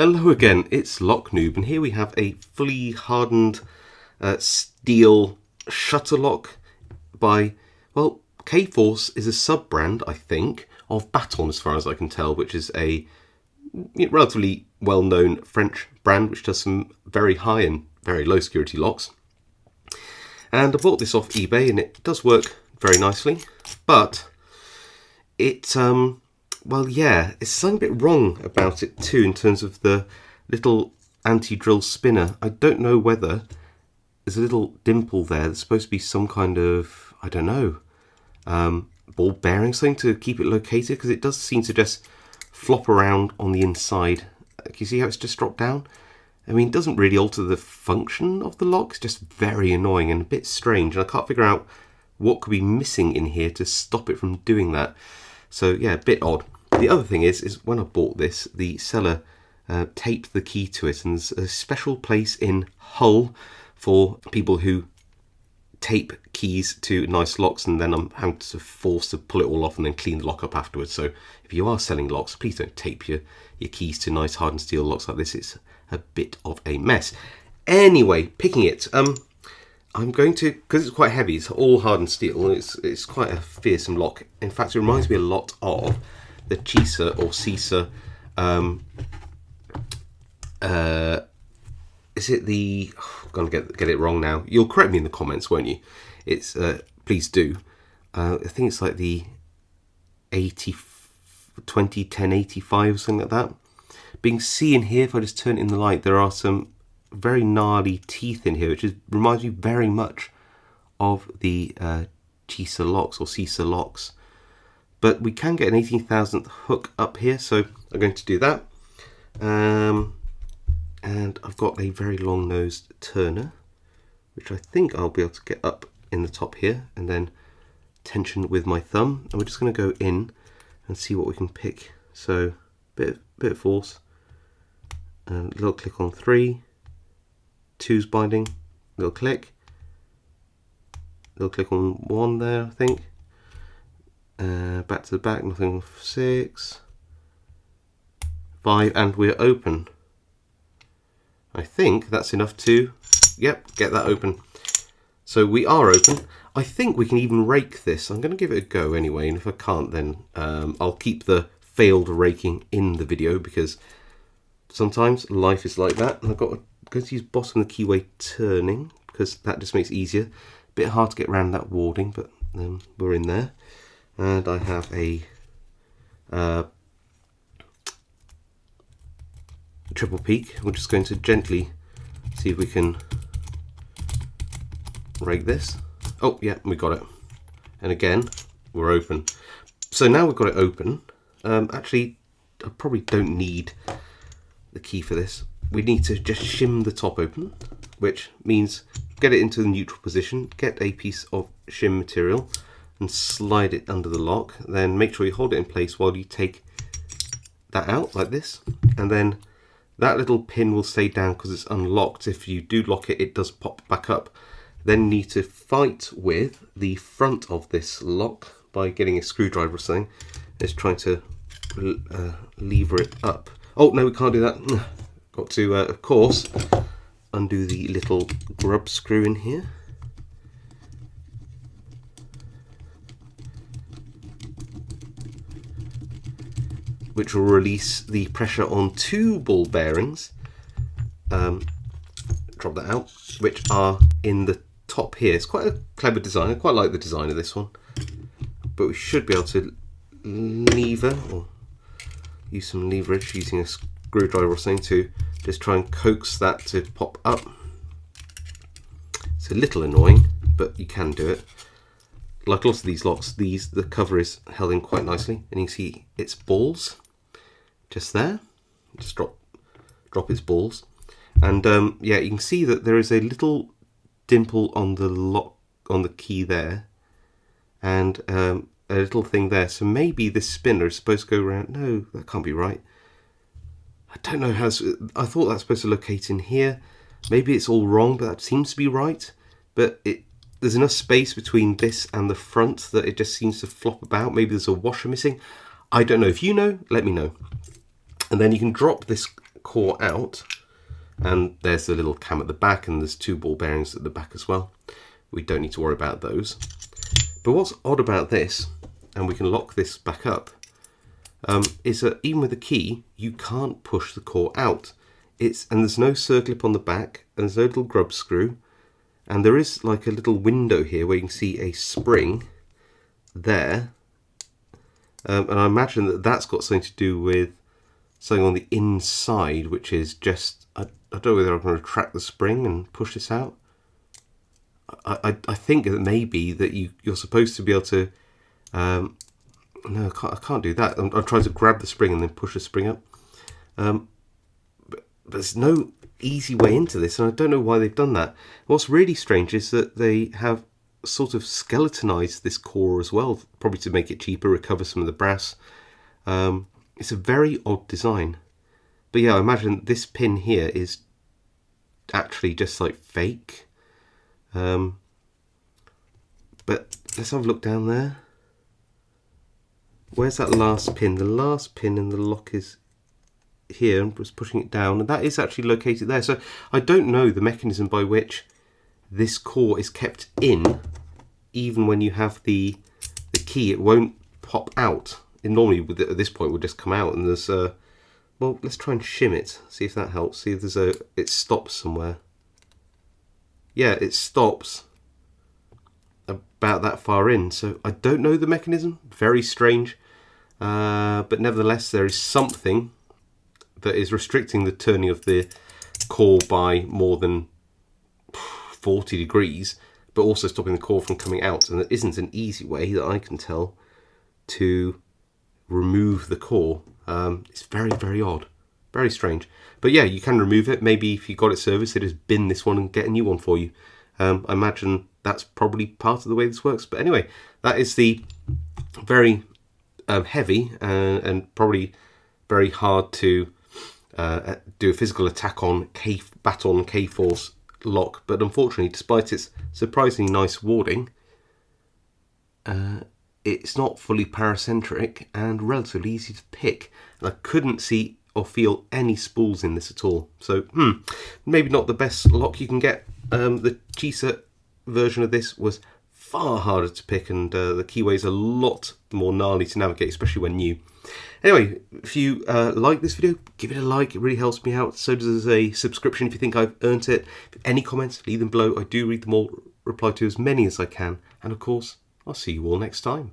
Hello again, it's Noob, and here we have a fully hardened steel shutter lock by, well, K-Force is a sub-brand, I think, of Baton as far as I can tell, which is a relatively well-known French brand which does some very high and very low security locks. And I bought this off eBay and it does work very nicely, but it well, yeah, it's something a bit wrong about it too in terms of the little anti-drill spinner. I don't know whether there's a little dimple there. There's supposed to be some kind of, I don't know, ball bearing, something to keep it located, because it does seem to just flop around on the inside. Can you see how it's just dropped down? I mean, it doesn't really alter the function of the lock. It's just very annoying and a bit strange, and I can't figure out what could be missing in here to stop it from doing that. So yeah, a bit odd. The other thing is when I bought this, the seller taped the key to it, and there's a special place in Hull for people who tape keys to nice locks, and then I'm having to force to pull it all off and then clean the lock up afterwards. So if you are selling locks, please don't tape your keys to nice hardened steel locks like this. It's a bit of a mess. Anyway, picking it. I'm going to, because it's quite heavy, it's all hardened steel, it's quite a fearsome lock. In fact, it reminds me a lot of the Chisa or Cisa, is it the, I'm going to get it wrong now. You'll correct me in the comments, won't you? It's, please do. I think it's like the 2010-85 or something like that. But you can see in here, if I just turn it in the light, there are some very gnarly teeth in here, which reminds me very much of the Chisa locks or Cisa locks. But we can get an 18,000th hook up here, so I'm going to do that. And I've got a very long-nosed turner, which I think I'll be able to get up in the top here, and then tension with my thumb. And we're just going to go in and see what we can pick. So bit of force, and a little click on 3. 2's binding, little click on 1 there, I think. Back to the back, nothing. 6, 5, and we're open. I think that's enough to, yep, get that open. So we are open. I think we can even rake this. I'm going to give it a go anyway, and if I can't, then I'll keep the failed raking in the video, because sometimes life is like that. And I've got going to use bottom of the keyway turning, because that just makes it easier. A bit hard to get around that warding, but we're in there. And I have a triple peak. We're just going to gently see if we can rake this. Oh yeah, we got it. And again, we're open. So now we've got it open. Actually, I probably don't need the key for this. We need to just shim the top open, which means get it into the neutral position, get a piece of shim material and slide it under the lock. Then make sure you hold it in place while you take that out like this. And then that little pin will stay down because it's unlocked. If you do lock it, it does pop back up. Then you need to fight with the front of this lock by getting a screwdriver or something. Just trying to lever it up. Oh no, we can't do that. Got to, of course, undo the little grub screw in here. Which will release the pressure on 2 ball bearings. Drop that out, which are in the top here. It's quite a clever design. I quite like the design of this one. But we should be able to lever, or use some leverage using a screwdriver or something to just try and coax that to pop up. It's a little annoying, but you can do it. Like lots of these locks, the cover is held in quite nicely, and you can see its balls just there. Just drop its balls, and yeah, you can see that there is a little dimple on the lock, on the key there, and a little thing there. So maybe this spinner is supposed to go around. No, that can't be right. I don't know how. I thought that's supposed to locate in here. Maybe it's all wrong, but that seems to be right. But there's enough space between this and the front that it just seems to flop about. Maybe there's a washer missing. I don't know. If you know, let me know. And then you can drop this core out, and there's the little cam at the back, and there's 2 ball bearings at the back as well. We don't need to worry about those. But what's odd about this, and we can lock this back up, is that even with the key, you can't push the core out. And there's no circlip on the back, and there's no little grub screw, and there is like a little window here where you can see a spring there, and I imagine that that's got something to do with something on the inside, which is just, I don't know whether I'm going to retract the spring and push this out. I think that maybe that you're supposed to be able to, no, I can't do that. I'm trying to grab the spring and then push the spring up. But there's no easy way into this, and I don't know why they've done that. What's really strange is that they have sort of skeletonized this core as well, probably to make it cheaper, recover some of the brass. It's a very odd design. But yeah, I imagine this pin here is actually just like fake. But let's have a look down there. Where's that last pin? The last pin in the lock is here, and was pushing it down, and that is actually located there. So I don't know the mechanism by which this core is kept in. Even when you have the key, it won't pop out. It normally at this point would just come out, and there's well, let's try and shim it, see if that helps. See if there's it stops somewhere. Yeah, it stops about that far in. So I don't know the mechanism. Very strange. But nevertheless, there is something that is restricting the turning of the core by more than 40 degrees, but also stopping the core from coming out. And there isn't an easy way that I can tell to remove the core. It's very, very odd. Very strange. But yeah, you can remove it. Maybe if you got it serviced, they just bin this one and get a new one for you. I imagine that's probably part of the way this works. But anyway, that is the very heavy and probably very hard to do a physical attack on Baton K-Force lock. But unfortunately, despite its surprisingly nice warding, it's not fully paracentric and relatively easy to pick. And I couldn't see or feel any spools in this at all. So maybe not the best lock you can get. The cheaper version of this was far harder to pick, and the keyway's a lot more gnarly to navigate, especially when new. Anyway, if you like this video, give it a like. It really helps me out. So does a subscription if you think I've earned it. Any comments, leave them below. I do read them all, reply to as many as I can. And of course, I'll see you all next time.